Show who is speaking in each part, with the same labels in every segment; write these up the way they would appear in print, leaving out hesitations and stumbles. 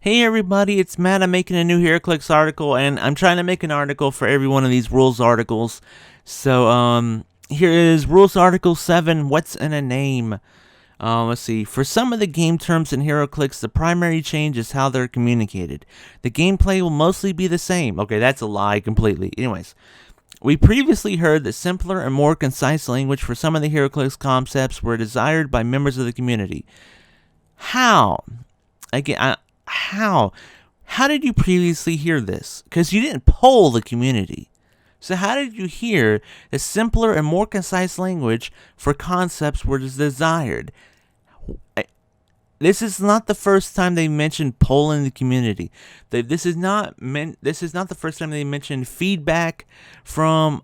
Speaker 1: Hey everybody, it's Matt. I'm making a new Heroclix article, and I'm trying to make an article for every one of these rules articles. So, here is Rules Article 7, What's in a Name? Let's see. For some of the game terms in Heroclix, the primary change is how they're communicated. The gameplay will mostly be the same. Okay, that's a lie completely. Anyways, we previously heard that simpler and more concise language for some of the Heroclix concepts were desired by members of the community. How? Again, how? How did you previously hear this? Because you didn't poll the community. So how did you hear that simpler and more concise language for concepts was desired? This is not the first time they mentioned polling the community. This is not the first time they mentioned feedback from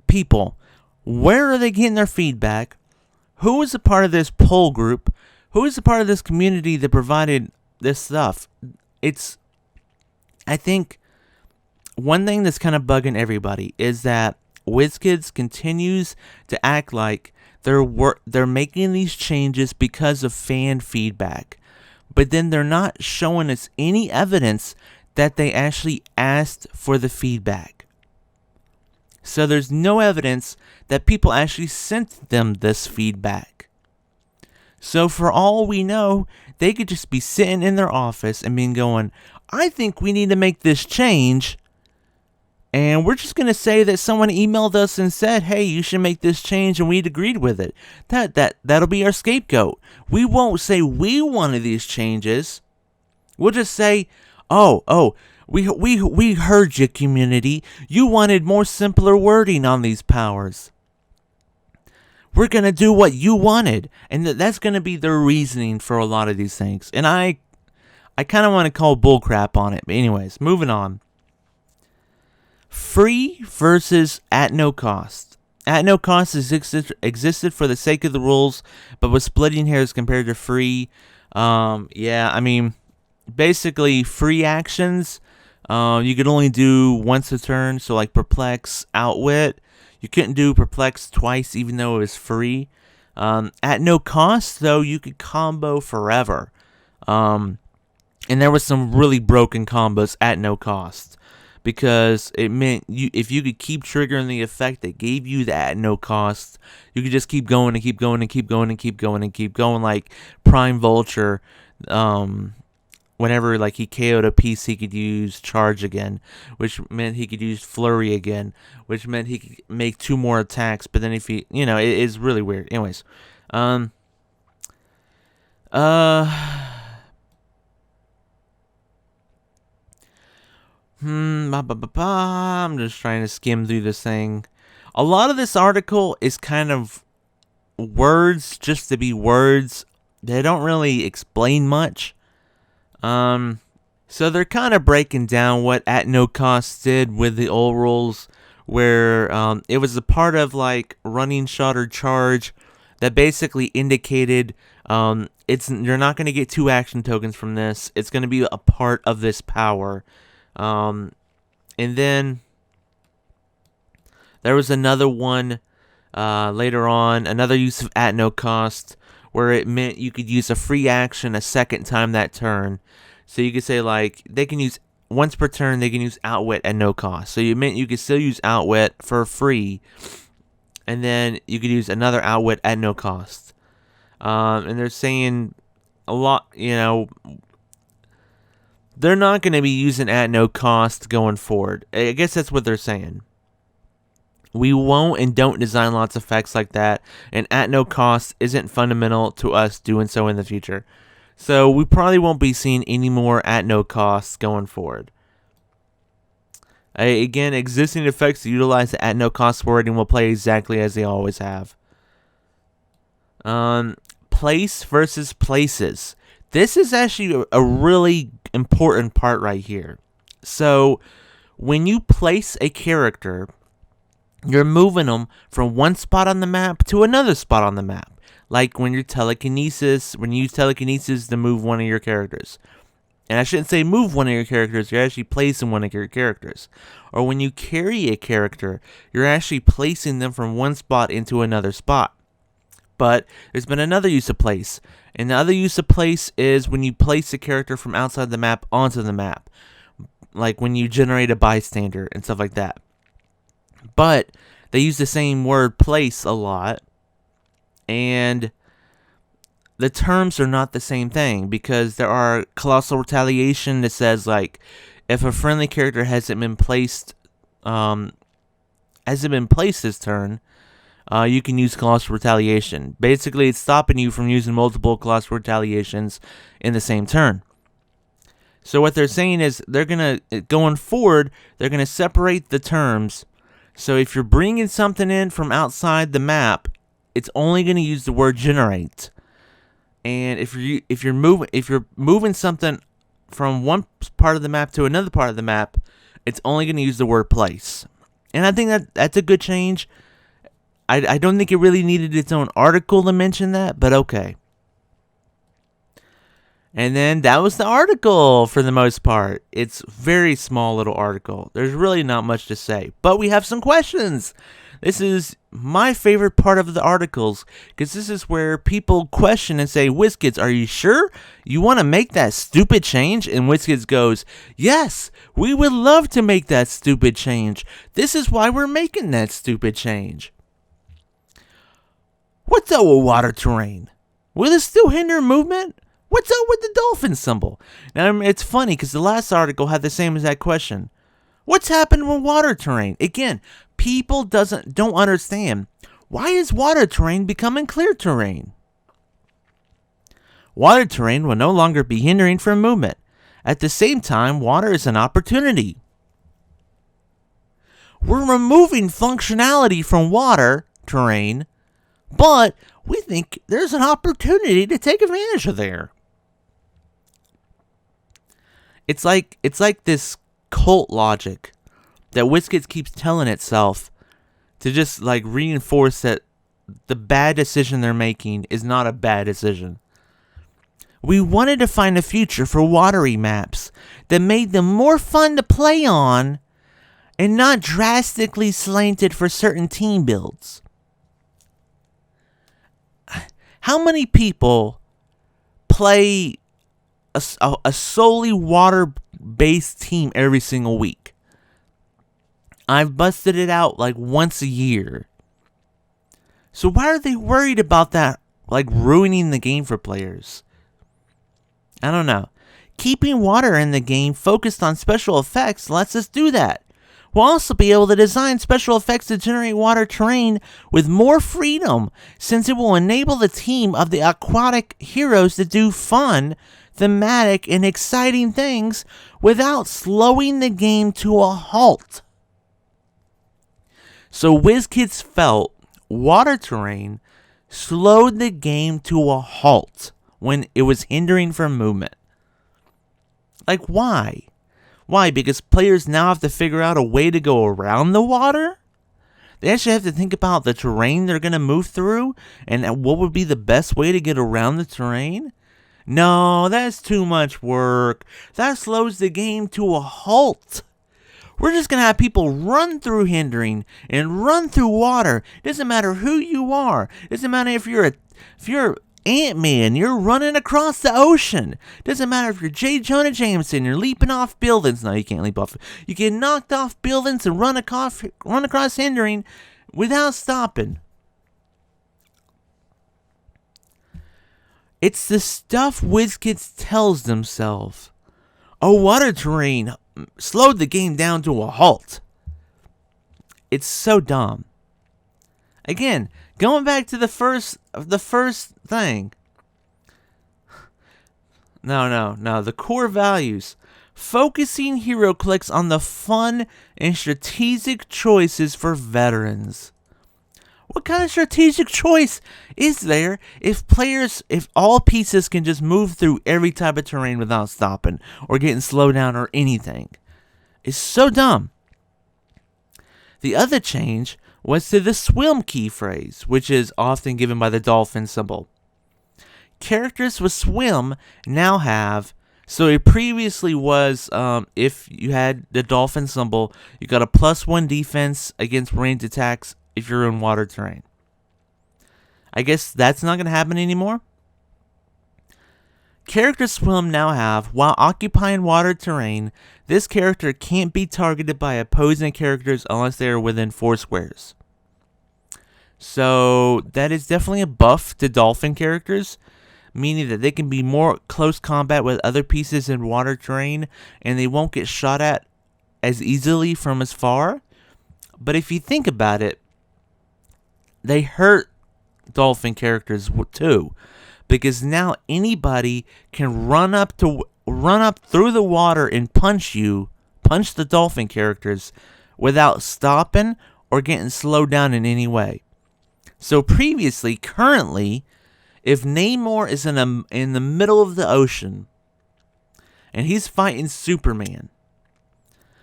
Speaker 1: people. Where are they getting their feedback? Who is a part of this poll group? Who is a part of this community that provided this stuff? I think one thing that's kind of bugging everybody is that Wizkids continues to act like they're making these changes because of fan feedback, but then they're not showing us any evidence that they actually asked for the feedback. So there's no evidence that people actually sent them this feedback. So for all we know, they could just be sitting in their office and being going, I think we need to make this change. And we're just going to say that someone emailed us and said, hey, you should make this change, and we'd agreed with it. That'll be our scapegoat. We won't say we wanted these changes. We'll just say, we heard you, community. You wanted more simpler wording on these powers. We're going to do what you wanted. And that's going to be their reasoning for a lot of these things. And I kind of want to call bullcrap on it. But anyways, moving on. Free versus at no cost. At no cost existed for the sake of the rules, but was splitting hairs compared to free. Basically free actions, you could only do once a turn. So like Perplex, Outwit. You couldn't do Perplex twice, even though it was free. At no cost, though, you could combo forever. And there was some really broken combos at no cost, because it meant if you could keep triggering the effect that gave you that at no cost, you could just keep going and keep going and keep going and keep going and keep going, like Prime Vulture. Whenever like he KO'd a piece, he could use Charge again, which meant he could use Flurry again, which meant he could make 2 more attacks. But then if he, it is really weird. Anyways, I'm just trying to skim through this thing. A lot of this article is kind of words just to be words. They don't really explain much. So they're kind of breaking down what at no cost did with the old rules, where it was a part of like running shot or charge that basically indicated you're not going to get 2 action tokens from this. It's going to be a part of this power. And then there was another one later on, another use of at no cost, where it meant you could use a free action a second time that turn. So you could say, like, they can use once per turn, they can use Outwit at no cost. So it meant you could still use Outwit for free, and then you could use another Outwit at no cost. And they're saying a lot, they're not going to be using at no cost going forward. I guess that's what they're saying. We won't and don't design lots of effects like that, and at no cost isn't fundamental to us doing so in the future. So we probably won't be seeing any more at no cost going forward. Again, existing effects that utilize the at no cost wording will play exactly as they always have. Place versus places. This is actually a really important part right here. So when you place a character, you're moving them from one spot on the map to another spot on the map. Like when you use telekinesis to move one of your characters. And I shouldn't say move one of your characters, you're actually placing one of your characters. Or when you carry a character, you're actually placing them from one spot into another spot. But there's been another use of place. And the other use of place is when you place a character from outside the map onto the map. Like when you generate a bystander and stuff like that. But they use the same word place a lot. And the terms are not the same thing. Because there are colossal retaliation that says like, if a friendly character hasn't been placed this turn, you can use Colossal Retaliation. Basically, it's stopping you from using multiple Colossal Retaliations in the same turn. So what they're saying is going forward, they're going to separate the terms. So if you're bringing something in from outside the map, it's only going to use the word generate. And if you're moving something from one part of the map to another part of the map, it's only going to use the word place. And I think that's a good change. I don't think it really needed its own article to mention that, but okay. And then that was the article for the most part. It's a very small little article. There's really not much to say, but we have some questions. This is my favorite part of the articles, because this is where people question and say, Wizkids, are you sure you want to make that stupid change? And Wizkids goes, yes, we would love to make that stupid change. This is why we're making that stupid change. What's up with water terrain? Will it still hinder movement? What's up with the dolphin symbol? Now, it's funny because the last article had the same exact question. What's happened with water terrain? Again, people don't understand. Why is water terrain becoming clear terrain? Water terrain will no longer be hindering from movement. At the same time, water is an opportunity. We're removing functionality from water terrain, but we think there's an opportunity to take advantage of there. It's like this cult logic that Wizkids keeps telling itself to just like reinforce that the bad decision they're making is not a bad decision. We wanted to find a future for watery maps that made them more fun to play on and not drastically slanted for certain team builds. How many people play a solely water-based team every single week? I've busted it out like once a year. So why are they worried about that, like ruining the game for players? I don't know. Keeping water in the game focused on special effects lets us do that. We'll also be able to design special effects to generate water terrain with more freedom, since it will enable the team of the aquatic heroes to do fun, thematic, and exciting things without slowing the game to a halt. So Wizkids felt water terrain slowed the game to a halt when it was hindering from movement. Like, why? Why? Because players now have to figure out a way to go around the water? They actually have to think about the terrain they're going to move through and what would be the best way to get around the terrain? No, that's too much work. That slows the game to a halt. We're just going to have people run through hindering and run through water. It doesn't matter who you are. It doesn't matter if you're Ant-Man, you're running across the ocean. Doesn't matter if you're J. Jonah Jameson, you're leaping off buildings. No, you can't leap off. You get knocked off buildings and run across hindering without stopping. It's the stuff Wizkids tells themselves. Oh, water terrain slowed the game down to a halt. It's so dumb. Again, going back to the first thing. No. The core values. Focusing Heroclix on the fun and strategic choices for veterans. What kind of strategic choice is there if all pieces can just move through every type of terrain without stopping or getting slowed down or anything? It's so dumb. The other change was to the swim key phrase, which is often given by the dolphin symbol. Characters with swim now have, so it previously was, if you had the dolphin symbol, you got a +1 defense against ranged attacks if you're in water terrain. I guess that's not going to happen anymore. Character Swim now have, while occupying water terrain, this character can't be targeted by opposing characters unless they are within 4 squares. So that is definitely a buff to dolphin characters, meaning that they can be more close combat with other pieces in water terrain and they won't get shot at as easily from as far. But if you think about it, they hurt dolphin characters too, because now anybody can run up through the water and punch the dolphin characters without stopping or getting slowed down in any way. So currently, if Namor is in the middle of the ocean and he's fighting Superman,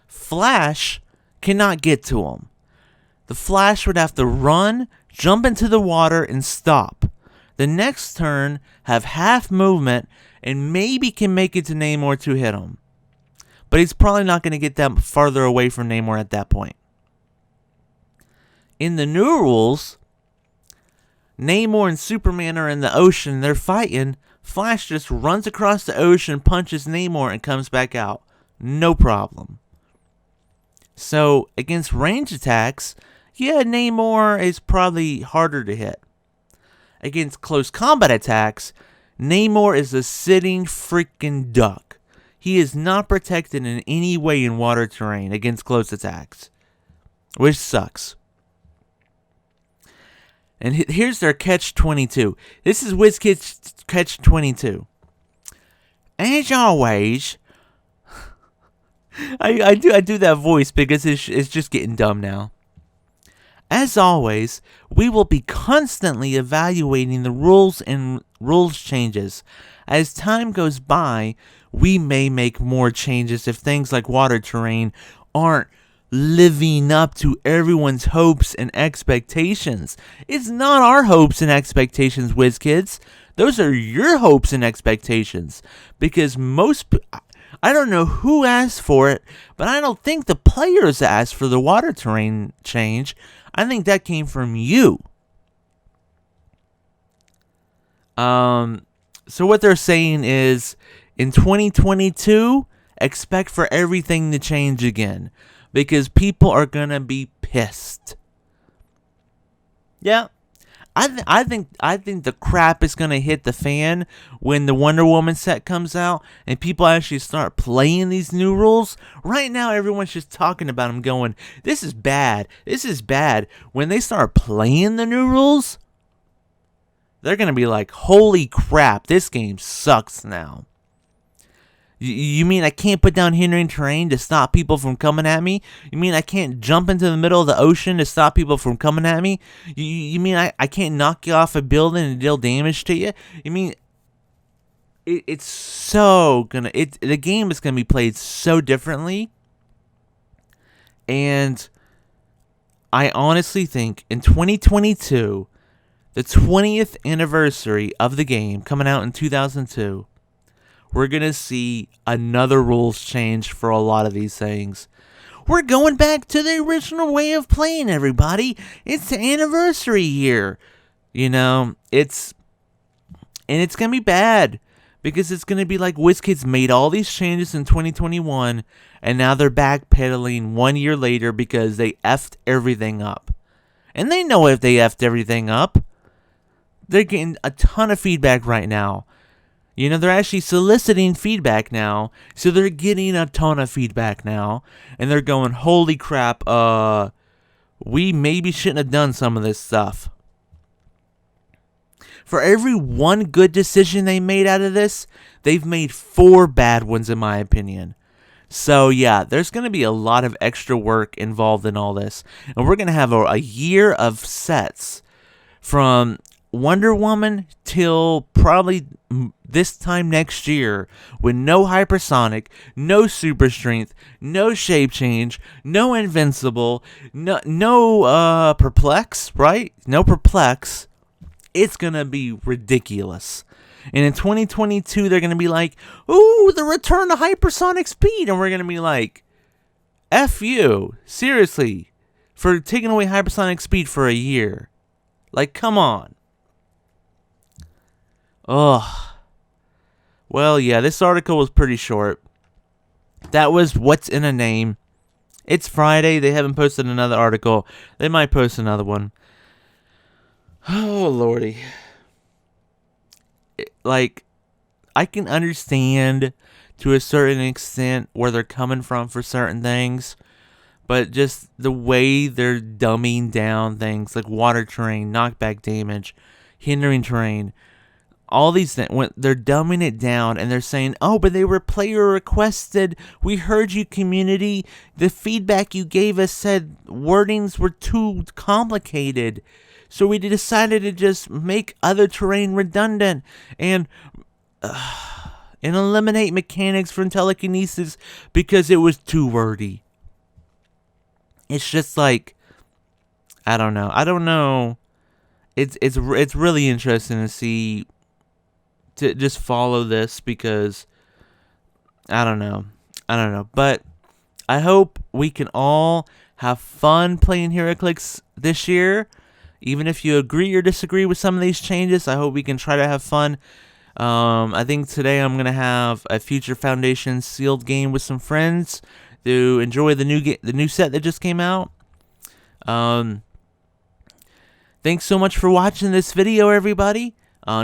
Speaker 1: Flash cannot get to him. The Flash would have to run, jump into the water, and stop. The next turn, have half movement, and maybe can make it to Namor to hit him. But he's probably not going to get that farther away from Namor at that point. In the new rules, Namor and Superman are in the ocean, they're fighting. Flash just runs across the ocean, punches Namor, and comes back out. No problem. So, against range attacks, yeah, Namor is probably harder to hit. Against close combat attacks, Namor is a sitting freaking duck. He is not protected in any way in water terrain against close attacks, which sucks. And here's their catch-22. This is Wizkids catch-22. As always, I do that voice because it's just getting dumb now. As always, we will be constantly evaluating the rules and rules changes. As time goes by, we may make more changes if things like water terrain aren't living up to everyone's hopes and expectations. It's not our hopes and expectations, Wizkids. Those are your hopes and expectations. Because I don't know who asked for it, but I don't think the players asked for the water terrain change. I think that came from you. So what they're saying is, in 2022, expect for everything to change again. Because people are going to be pissed. Yeah. I think the crap is going to hit the fan when the Wonder Woman set comes out and people actually start playing these new rules. Right now, everyone's just talking about them going, this is bad. This is bad. When they start playing the new rules, they're going to be like, holy crap, this game sucks now. You mean I can't put down hindering terrain to stop people from coming at me? You mean I can't jump into the middle of the ocean to stop people from coming at me? You mean I can't knock you off a building and deal damage to you? You mean it's so gonna the game is gonna be played so differently, and I honestly think in 2022, the 20th anniversary of the game coming out in 2002. We're going to see another rules change for a lot of these things. We're going back to the original way of playing, everybody. It's the anniversary year. You know, it's going to be bad. Because it's going to be like Wizkids made all these changes in 2021. And now they're backpedaling 1 year later because they effed everything up. And they know if they effed everything up. They're getting a ton of feedback right now. You know, they're actually soliciting feedback now, so they're getting a ton of feedback now, and they're going, holy crap, we maybe shouldn't have done some of this stuff. For every one good decision they made out of this, they've made 4 bad ones, in my opinion. So, yeah, there's going to be a lot of extra work involved in all this, and we're going to have a year of sets from Wonder Woman till probably this time next year, with no hypersonic, no super strength, no shape change, no invincible, no perplex, right? No perplex. It's gonna be ridiculous. And in 2022, they're gonna be like, ooh, the return to hypersonic speed, and we're gonna be like, F you, seriously, for taking away hypersonic speed for a year. Like, come on. Ugh. Well, yeah, this article was pretty short. That was what's in a name. It's Friday. They haven't posted another article. They might post another one. Oh, Lordy. Like, I can understand to a certain extent where they're coming from for certain things, but just the way they're dumbing down things like water terrain, knockback damage, hindering terrain, all these things, when they're dumbing it down and they're saying, oh, but they were player requested. We heard you, community. The feedback you gave us said wordings were too complicated. So we decided to just make other terrain redundant and eliminate mechanics from telekinesis because it was too wordy. It's just like, I don't know. It's really interesting to see, to just follow this, because I don't know. But I hope we can all have fun playing Heroclix this year. Even if you agree or disagree with some of these changes, I hope we can try to have fun. I think today I'm gonna have a Future Foundation sealed game with some friends to enjoy the new set that just came out. Thanks so much for watching this video, everybody.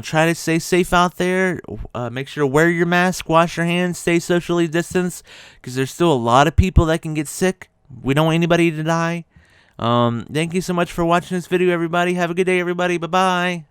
Speaker 1: Try to stay safe out there. Make sure to wear your mask, wash your hands, stay socially distanced, because there's still a lot of people that can get sick. We don't want anybody to die. Thank you so much for watching this video, everybody. Have a good day, everybody. Bye-bye.